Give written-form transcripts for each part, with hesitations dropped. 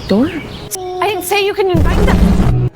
door? I didn't say you can invite them.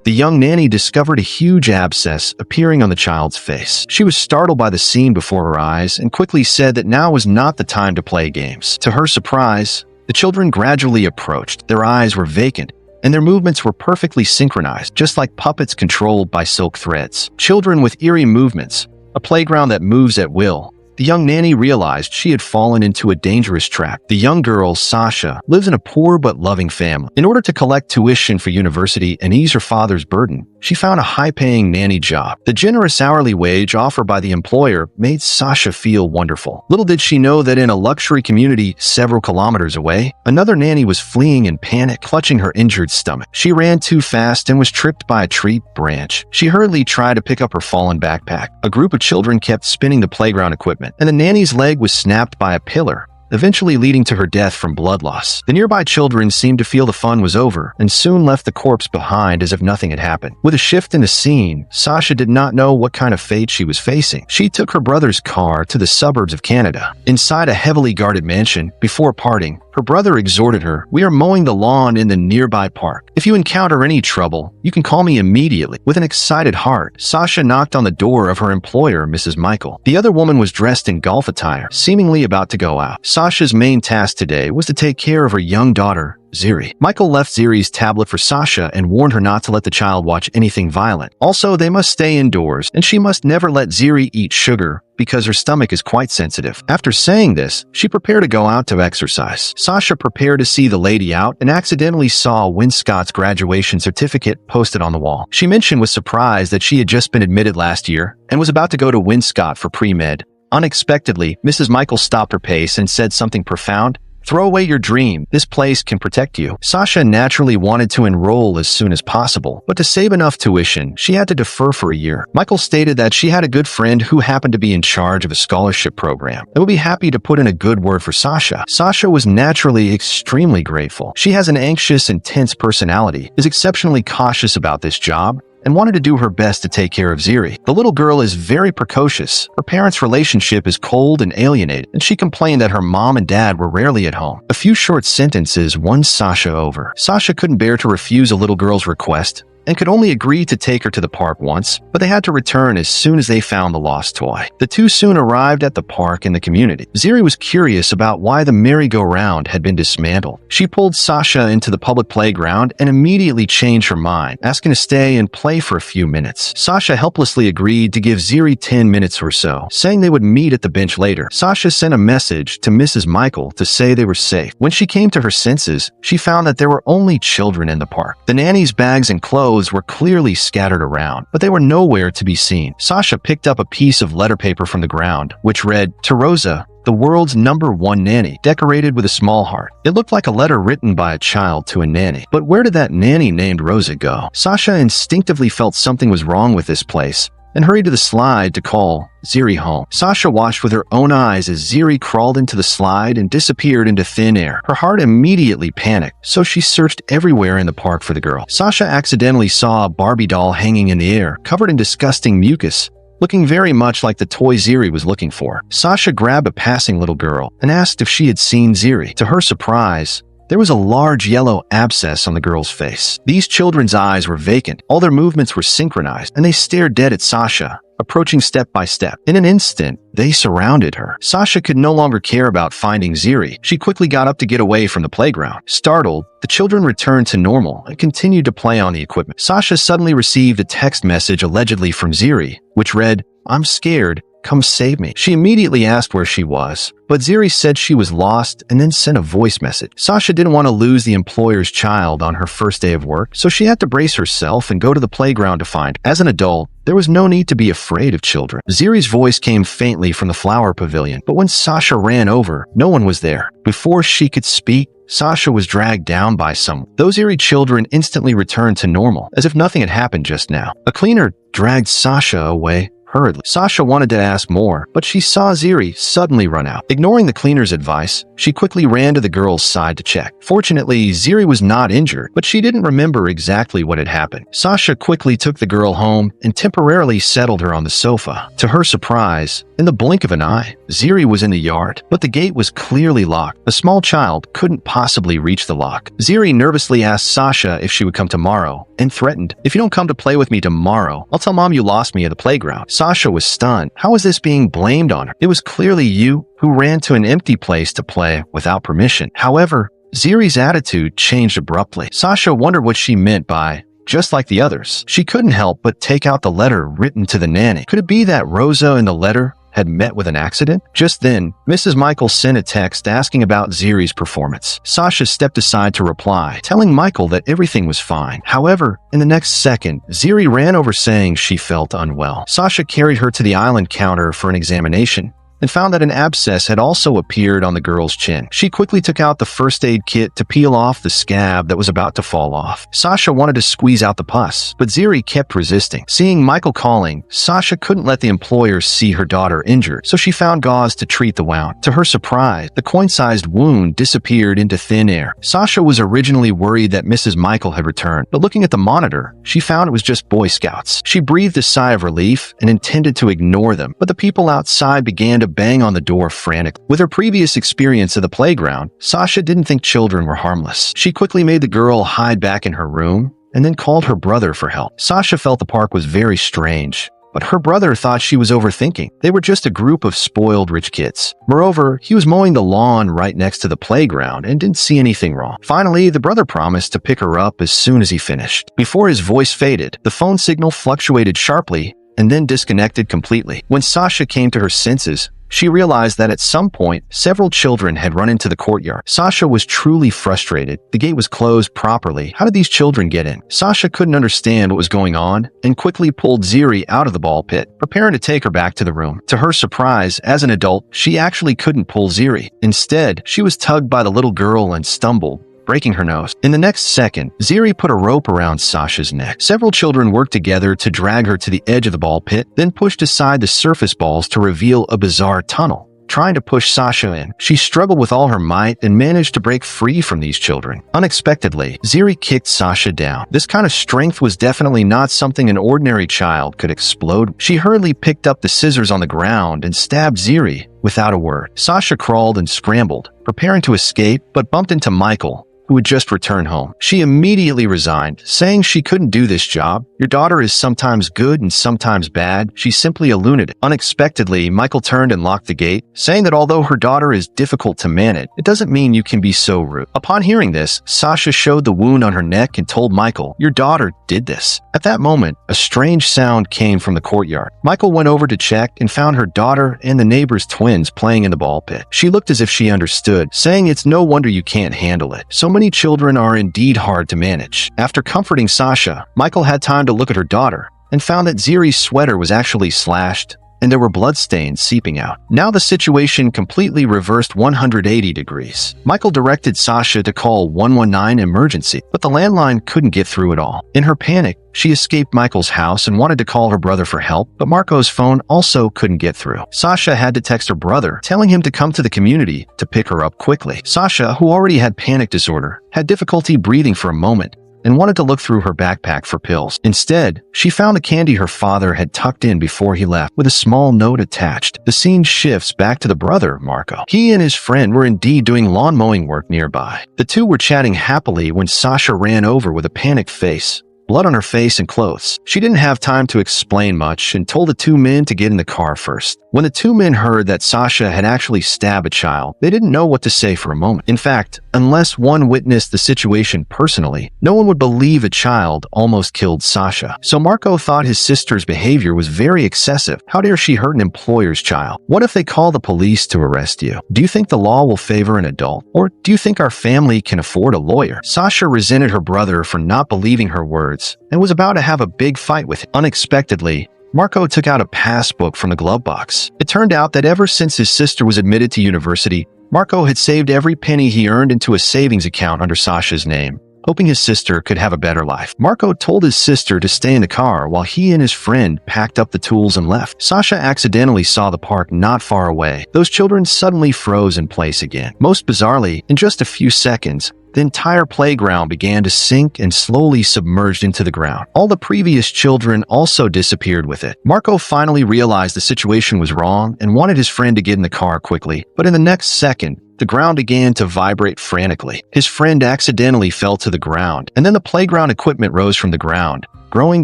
The young nanny discovered a huge abscess appearing on the child's face. She was startled by the scene before her eyes and quickly said that now was not the time to play games. To her surprise, the children gradually approached. Their eyes were vacant, and their movements were perfectly synchronized, just like puppets controlled by silk threads. Children with eerie movements, a playground that moves at will. The young nanny realized she had fallen into a dangerous trap. The young girl, Sasha, lives in a poor but loving family. In order to collect tuition for university and ease her father's burden, she found a high-paying nanny job. The generous hourly wage offered by the employer made Sasha feel wonderful. Little did she know that in a luxury community several kilometers away, another nanny was fleeing in panic, clutching her injured stomach. She ran too fast and was tripped by a tree branch. She hurriedly tried to pick up her fallen backpack. A group of children kept spinning the playground equipment, and the nanny's leg was snapped by a pillar, eventually leading to her death from blood loss. The nearby children seemed to feel the fun was over and soon left the corpse behind as if nothing had happened. With a shift in the scene, Sasha did not know what kind of fate she was facing. She took her brother's car to the suburbs of Canada. Inside a heavily guarded mansion, before parting, her brother exhorted her, "We are mowing the lawn in the nearby park. If you encounter any trouble, you can call me immediately." With an excited heart, Sasha knocked on the door of her employer, Mrs. Michael. The other woman was dressed in golf attire, seemingly about to go out. Sasha's main task today was to take care of her young daughter, Ziri. Michael left Ziri's tablet for Sasha and warned her not to let the child watch anything violent. Also, they must stay indoors, and she must never let Ziri eat sugar because her stomach is quite sensitive. After saying this, she prepared to go out to exercise. Sasha prepared to see the lady out and accidentally saw Winscott's graduation certificate posted on the wall. She mentioned with surprise that she had just been admitted last year and was about to go to Winscott for pre-med. Unexpectedly, Mrs. Michael stopped her pace and said something profound. "Throw away your dream. This place can protect you." Sasha naturally wanted to enroll as soon as possible, but to save enough tuition, she had to defer for a year. Michael stated that she had a good friend who happened to be in charge of a scholarship program and would be happy to put in a good word for Sasha. Sasha was naturally extremely grateful. She has an anxious, intense personality, is exceptionally cautious about this job, and wanted to do her best to take care of Ziri. The little girl is very precocious. Her parents' relationship is cold and alienated, and she complained that her mom and dad were rarely at home. A few short sentences won Sasha over. Sasha couldn't bear to refuse a little girl's request and could only agree to take her to the park once, but they had to return as soon as they found the lost toy. The two soon arrived at the park in the community. Ziri was curious about why the merry-go-round had been dismantled. She pulled Sasha into the public playground and immediately changed her mind, asking to stay and play for a few minutes. Sasha helplessly agreed to give Ziri 10 minutes or so, saying they would meet at the bench later. Sasha sent a message to Mrs. Michael to say they were safe. When she came to her senses, she found that there were only children in the park. The nanny's bags and clothes were clearly scattered around, but they were nowhere to be seen. Sasha picked up a piece of letter paper from the ground, which read, "To Rosa, the world's #1 nanny," decorated with a small heart. It looked like a letter written by a child to a nanny. But where did that nanny named Rosa go? Sasha instinctively felt something was wrong with this place and hurried to the slide to call Ziri home. Sasha watched with her own eyes as Ziri crawled into the slide and disappeared into thin air. Her heart immediately panicked, so she searched everywhere in the park for the girl. Sasha accidentally saw a Barbie doll hanging in the air, covered in disgusting mucus, looking very much like the toy Ziri was looking for. Sasha grabbed a passing little girl and asked if she had seen Ziri. To her surprise, there was a large yellow abscess on the girl's face. These children's eyes were vacant, all their movements were synchronized, and they stared dead at Sasha, approaching step by step. In an instant, they surrounded her. Sasha could no longer care about finding Ziri. She quickly got up to get away from the playground. Startled, the children returned to normal and continued to play on the equipment. Sasha suddenly received a text message allegedly from Ziri, which read, "I'm scared. Come save me." She immediately asked where she was, but Ziri said she was lost and then sent a voice message. Sasha didn't want to lose the employer's child on her first day of work, so she had to brace herself and go to the playground to find her. As an adult, there was no need to be afraid of children. Ziri's voice came faintly from the flower pavilion, but when Sasha ran over, no one was there. Before she could speak, Sasha was dragged down by someone. Those eerie children instantly returned to normal, as if nothing had happened just now. A cleaner dragged Sasha away, hurriedly. Sasha wanted to ask more, but she saw Ziri suddenly run out. Ignoring the cleaner's advice, she quickly ran to the girl's side to check. Fortunately, Ziri was not injured, but she didn't remember exactly what had happened. Sasha quickly took the girl home and temporarily settled her on the sofa. To her surprise, in the blink of an eye, Ziri was in the yard, but the gate was clearly locked. A small child couldn't possibly reach the lock. Ziri nervously asked Sasha if she would come tomorrow and threatened, "If you don't come to play with me tomorrow, I'll tell Mom you lost me at the playground." Sasha was stunned. How was this being blamed on her? It was clearly you who ran to an empty place to play without permission. However, Ziri's attitude changed abruptly. Sasha wondered what she meant by "just like the others." She couldn't help but take out the letter written to the nanny. Could it be that Rosa in the letter had met with an accident? Just then, Mrs. Michael sent a text asking about Ziri's performance. Sasha stepped aside to reply, telling Michael that everything was fine. However, in the next second, Ziri ran over saying she felt unwell. Sasha carried her to the island counter for an examination and found that an abscess had also appeared on the girl's chin. She quickly took out the first aid kit to peel off the scab that was about to fall off. Sasha wanted to squeeze out the pus, but Ziri kept resisting. Seeing Michael calling, Sasha couldn't let the employer see her daughter injured, so she found gauze to treat the wound. To her surprise, the coin-sized wound disappeared into thin air. Sasha was originally worried that Mrs. Michael had returned, but looking at the monitor, she found it was just Boy Scouts. She breathed a sigh of relief and intended to ignore them, but the people outside began to bang on the door frantically. With her previous experience of the playground, Sasha didn't think children were harmless. She quickly made the girl hide back in her room and then called her brother for help. Sasha felt the park was very strange, but her brother thought she was overthinking. They were just a group of spoiled rich kids. Moreover, he was mowing the lawn right next to the playground and didn't see anything wrong. Finally, the brother promised to pick her up as soon as he finished. Before his voice faded, the phone signal fluctuated sharply and then disconnected completely. When Sasha came to her senses, she realized that at some point, several children had run into the courtyard. Sasha was truly frustrated. The gate was closed properly. How did these children get in? Sasha couldn't understand what was going on and quickly pulled Ziri out of the ball pit, preparing to take her back to the room. To her surprise, as an adult, she actually couldn't pull Ziri. Instead, she was tugged by the little girl and stumbled, breaking her nose. In the next second, Ziri put a rope around Sasha's neck. Several children worked together to drag her to the edge of the ball pit, then pushed aside the surface balls to reveal a bizarre tunnel. Trying to push Sasha in, she struggled with all her might and managed to break free from these children. Unexpectedly, Ziri kicked Sasha down. This kind of strength was definitely not something an ordinary child could explode. She hurriedly picked up the scissors on the ground and stabbed Ziri without a word. Sasha crawled and scrambled, preparing to escape, but bumped into Michael, who had just returned home. She immediately resigned, saying she couldn't do this job. Your daughter is sometimes good and sometimes bad. She's simply a lunatic. Unexpectedly, Michael turned and locked the gate, saying that although her daughter is difficult to manage, it doesn't mean you can be so rude. Upon hearing this, Sasha showed the wound on her neck and told Michael, "Your daughter did this." At that moment, a strange sound came from the courtyard. Michael went over to check and found her daughter and the neighbor's twins playing in the ball pit. She looked as if she understood, saying it's no wonder you can't handle it. So many children are indeed hard to manage. After comforting Sasha, Michael had time to look at her daughter and found that Ziri's sweater was actually slashed and there were bloodstains seeping out. Now the situation completely reversed 180 degrees. Michael directed Sasha to call 119 emergency, but the landline couldn't get through at all. In her panic, she escaped Michael's house and wanted to call her brother for help, but Marco's phone also couldn't get through. Sasha had to text her brother, telling him to come to the community to pick her up quickly. Sasha, who already had panic disorder, had difficulty breathing for a moment and wanted to look through her backpack for pills. Instead, she found a candy her father had tucked in before he left, with a small note attached. The scene shifts back to the brother, Marco. He and his friend were indeed doing lawn mowing work nearby. The two were chatting happily when Sasha ran over with a panicked face, blood on her face and clothes. She didn't have time to explain much and told the two men to get in the car first. When the two men heard that Sasha had actually stabbed a child, they didn't know what to say for a moment. In fact, unless one witnessed the situation personally, no one would believe a child almost killed Sasha. So Marco thought his sister's behavior was very excessive. How dare she hurt an employer's child? What if they call the police to arrest you? Do you think the law will favor an adult? Or do you think our family can afford a lawyer? Sasha resented her brother for not believing her words and was about to have a big fight with him. Unexpectedly, Marco took out a passbook from the glove box. It turned out that ever since his sister was admitted to university, Marco had saved every penny he earned into a savings account under Sasha's name. hoping his sister could have a better life. Marco told his sister to stay in the car while he and his friend packed up the tools and left. Sasha accidentally saw the park not far away. Those children suddenly froze in place again. Most bizarrely, in just a few seconds, the entire playground began to sink and slowly submerged into the ground. All the previous children also disappeared with it. Marco finally realized the situation was wrong and wanted his friend to get in the car quickly, but in the next second, the ground began to vibrate frantically. His friend accidentally fell to the ground, and then the playground equipment rose from the ground, growing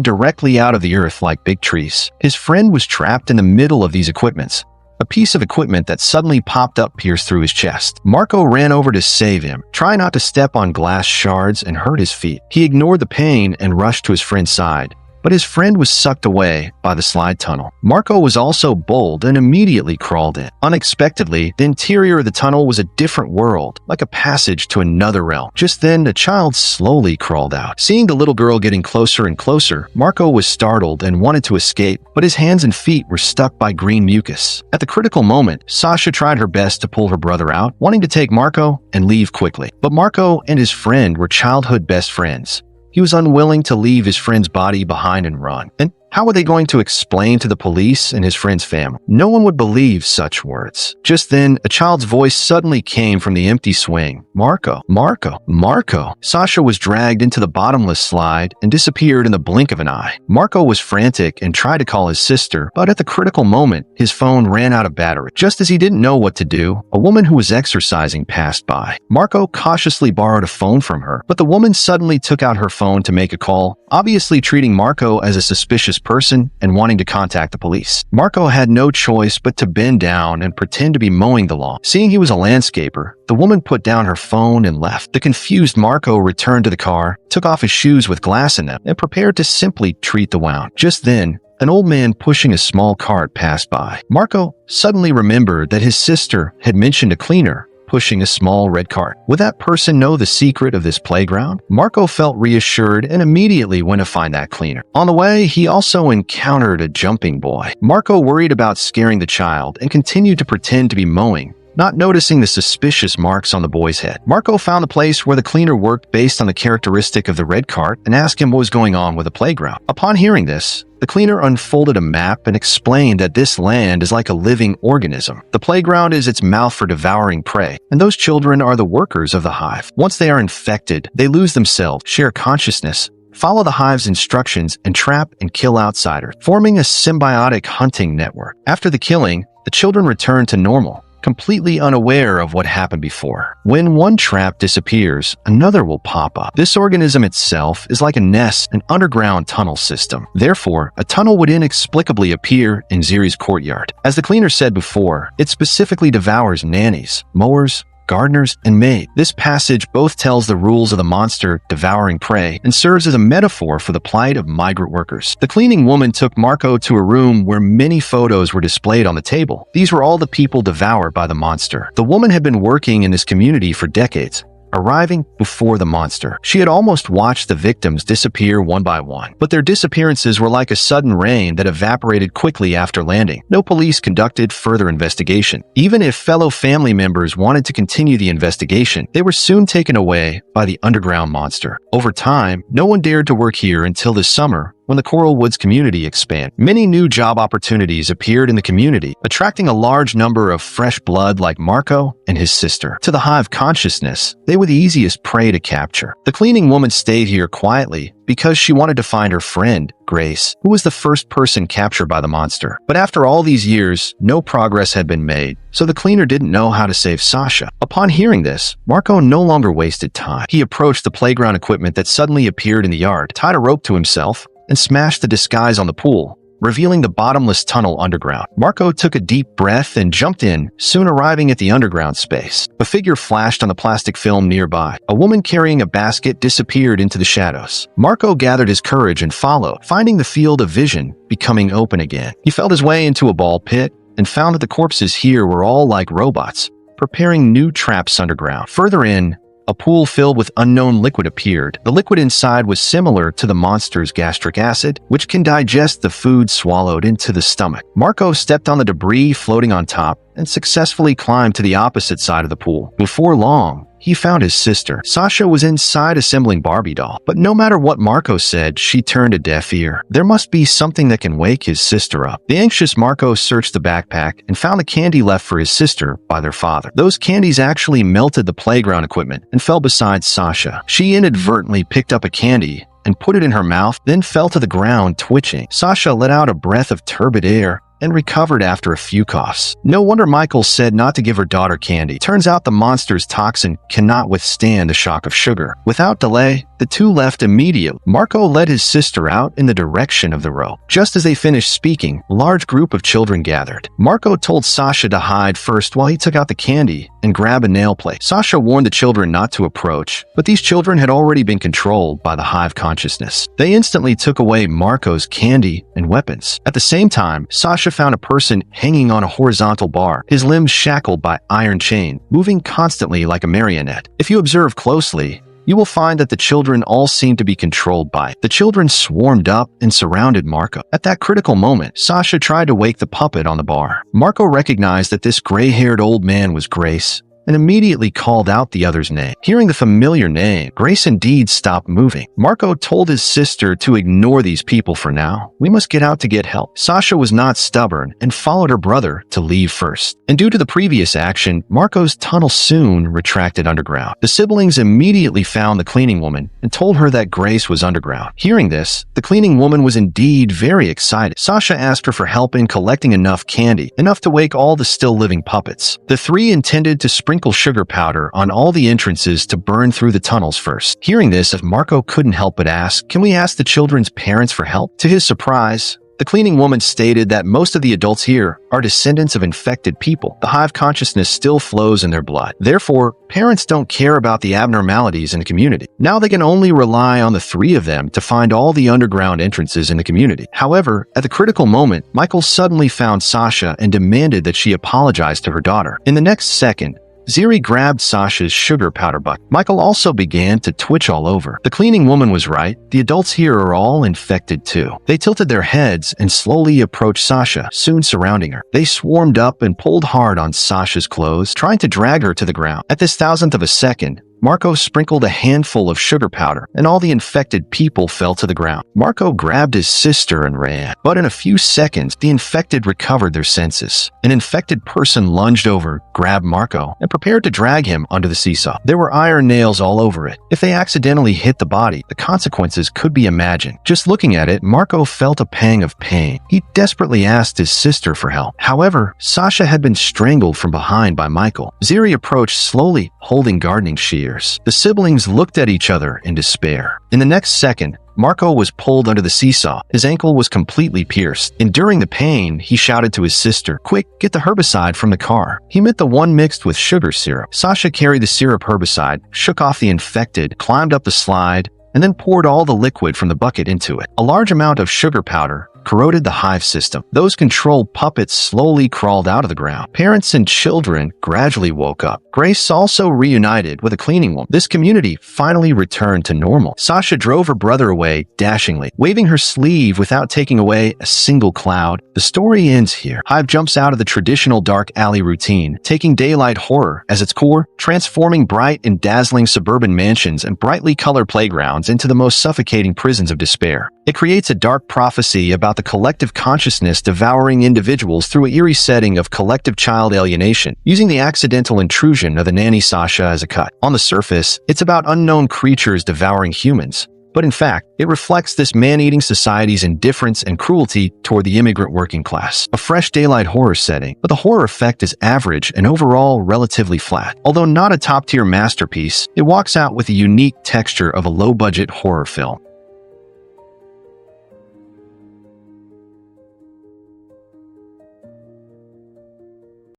directly out of the earth like big trees. His friend was trapped in the middle of these equipments. A piece of equipment that suddenly popped up pierced through his chest. Marco ran over to save him, trying not to step on glass shards and hurt his feet. He ignored the pain and rushed to his friend's side, but his friend was sucked away by the slide tunnel. Marco was also bold and immediately crawled in. Unexpectedly, the interior of the tunnel was a different world, like a passage to another realm. Just then, a child slowly crawled out. Seeing the little girl getting closer and closer, Marco was startled and wanted to escape, but his hands and feet were stuck by green mucus. At the critical moment, Sasha tried her best to pull her brother out, wanting to take Marco and leave quickly. But Marco and his friend were childhood best friends. He was unwilling to leave his friend's body behind and run. And how were they going to explain to the police and his friend's family? No one would believe such words. Just then, a child's voice suddenly came from the empty swing. Marco, Marco, Marco. Sasha was dragged into the bottomless slide and disappeared in the blink of an eye. Marco was frantic and tried to call his sister, but at the critical moment, his phone ran out of battery. Just as he didn't know what to do, a woman who was exercising passed by. Marco cautiously borrowed a phone from her, but the woman suddenly took out her phone to make a call, obviously treating Marco as a suspicious person and wanting to contact the police. Marco had no choice but to bend down and pretend to be mowing the lawn. Seeing he was a landscaper, the woman put down her phone and left. The confused Marco returned to the car, took off his shoes with glass in them, and prepared to simply treat the wound. Just then, an old man pushing a small cart passed by. Marco suddenly remembered that his sister had mentioned a cleaner pushing a small red cart. Would that person know the secret of this playground? Marco felt reassured and immediately went to find that cleaner. On the way, he also encountered a jumping boy. Marco worried about scaring the child and continued to pretend to be mowing, not noticing the suspicious marks on the boy's head. Marco found the place where the cleaner worked based on the characteristic of the red cart and asked him what was going on with the playground. Upon hearing this, the cleaner unfolded a map and explained that this land is like a living organism. The playground is its mouth for devouring prey, and those children are the workers of the hive. Once they are infected, they lose themselves, share consciousness, follow the hive's instructions, and trap and kill outsiders, forming a symbiotic hunting network. After the killing, the children return to normal, completely unaware of what happened before. When one trap disappears, another will pop up. This organism itself is like a nest, an underground tunnel system. Therefore, a tunnel would inexplicably appear in Ziri's courtyard. As the cleaner said before, it specifically devours nannies, mowers, gardeners, and maids. This passage both tells the rules of the monster devouring prey and serves as a metaphor for the plight of migrant workers. The cleaning woman took Marco to a room where many photos were displayed on the table. These were all the people devoured by the monster. The woman had been working in this community for decades, arriving before the monster. She had almost watched the victims disappear one by one, but their disappearances were like a sudden rain that evaporated quickly after landing. No police conducted further investigation. Even if fellow family members wanted to continue the investigation, they were soon taken away by the underground monster. Over time, no one dared to work here until this summer, when the Coral Woods community expanded. Many new job opportunities appeared in the community, attracting a large number of fresh blood like Marco and his sister. To the hive consciousness, they were the easiest prey to capture. The cleaning woman stayed here quietly because she wanted to find her friend, Grace, who was the first person captured by the monster. But after all these years, no progress had been made, so the cleaner didn't know how to save Sasha. Upon hearing this, Marco no longer wasted time. He approached the playground equipment that suddenly appeared in the yard, tied a rope to himself, and smashed the disguise on the pool, revealing the bottomless tunnel underground. Marco took a deep breath and jumped in, soon arriving at the underground space. A figure flashed on the plastic film nearby. A woman carrying a basket disappeared into the shadows. Marco gathered his courage and followed, finding the field of vision becoming open again. He felt his way into a ball pit and found that the corpses here were all like robots, preparing new traps underground. Further in, a pool filled with unknown liquid appeared. The liquid inside was similar to the monster's gastric acid, which can digest the food swallowed into the stomach. Marco stepped on the debris floating on top and successfully climbed to the opposite side of the pool. Before long, he found his sister. Sasha was inside assembling Barbie doll, but no matter what Marco said, she turned a deaf ear. There must be something that can wake his sister up. The anxious Marco searched the backpack and found the candy left for his sister by their father. Those candies actually melted the playground equipment and fell beside Sasha. She inadvertently picked up a candy and put it in her mouth, then fell to the ground twitching. Sasha let out a breath of turbid air and recovered after a few coughs. No wonder Michael said not to give her daughter candy. Turns out the monster's toxin cannot withstand the shock of sugar. Without delay, the two left immediately. Marco led his sister out in the direction of the row. Just as they finished speaking, a large group of children gathered. Marco told Sasha to hide first while he took out the candy and grab a nail plate. Sasha warned the children not to approach, but these children had already been controlled by the Hive consciousness. They instantly took away Marco's candy and weapons. At the same time, Sasha found a person hanging on a horizontal bar, his limbs shackled by iron chain, moving constantly like a marionette. If you observe closely, you will find that the children all seem to be controlled by it. The children swarmed up and surrounded Marco. At that critical moment, Sasha tried to wake the puppet on the bar. Marco recognized that this gray-haired old man was Grace, and immediately called out the other's name. Hearing the familiar name, Grace indeed stopped moving. Marco told his sister to ignore these people for now. We must get out to get help. Sasha was not stubborn and followed her brother to leave first. And due to the previous action, Marco's tunnel soon retracted underground. The siblings immediately found the cleaning woman and told her that Grace was underground. Hearing this, the cleaning woman was indeed very excited. Sasha asked her for help in collecting enough candy, enough to wake all the still living puppets. The three intended to sprinkle sugar powder on all the entrances to burn through the tunnels first. Hearing this, Marco couldn't help but ask, "Can we ask the children's parents for help?" To his surprise, the cleaning woman stated that most of the adults here are descendants of infected people. The Hive consciousness still flows in their blood. Therefore, parents don't care about the abnormalities in the community. Now they can only rely on the three of them to find all the underground entrances in the community. However, at the critical moment, Michael suddenly found Sasha and demanded that she apologize to her daughter. In the next second, Ziri grabbed Sasha's sugar powder bucket. Michael also began to twitch all over. The cleaning woman was right. The adults here are all infected too. They tilted their heads and slowly approached Sasha, soon surrounding her. They swarmed up and pulled hard on Sasha's clothes, trying to drag her to the ground. At this thousandth of a second, Marco sprinkled a handful of sugar powder, and all the infected people fell to the ground. Marco grabbed his sister and ran, but in a few seconds, the infected recovered their senses. An infected person lunged over, grabbed Marco, and prepared to drag him onto the seesaw. There were iron nails all over it. If they accidentally hit the body, the consequences could be imagined. Just looking at it, Marco felt a pang of pain. He desperately asked his sister for help. However, Sasha had been strangled from behind by Michael. Ziri approached slowly, holding gardening shears. The siblings looked at each other in despair. In the next second, Marco was pulled under the seesaw. His ankle was completely pierced. Enduring the pain, he shouted to his sister, "Quick, get the herbicide from the car." He meant the one mixed with sugar syrup. Sasha carried the syrup herbicide, shook off the infected, climbed up the slide, and then poured all the liquid from the bucket into it. A large amount of sugar powder corroded the Hive system. Those controlled puppets slowly crawled out of the ground. Parents and children gradually woke up. Grace also reunited with a cleaning woman. This community finally returned to normal. Sasha drove her brother away dashingly, waving her sleeve without taking away a single cloud. The story ends here. Hive jumps out of the traditional dark alley routine, taking daylight horror as its core, transforming bright and dazzling suburban mansions and brightly colored playgrounds into the most suffocating prisons of despair. It creates a dark prophecy about the collective consciousness devouring individuals through an eerie setting of collective child alienation, using the accidental intrusion of the nanny Sasha as a cut. On the surface, it's about unknown creatures devouring humans, but in fact, it reflects this man-eating society's indifference and cruelty toward the immigrant working class. A fresh daylight horror setting, but the horror effect is average and overall relatively flat. Although not a top-tier masterpiece, it walks out with the unique texture of a low-budget horror film.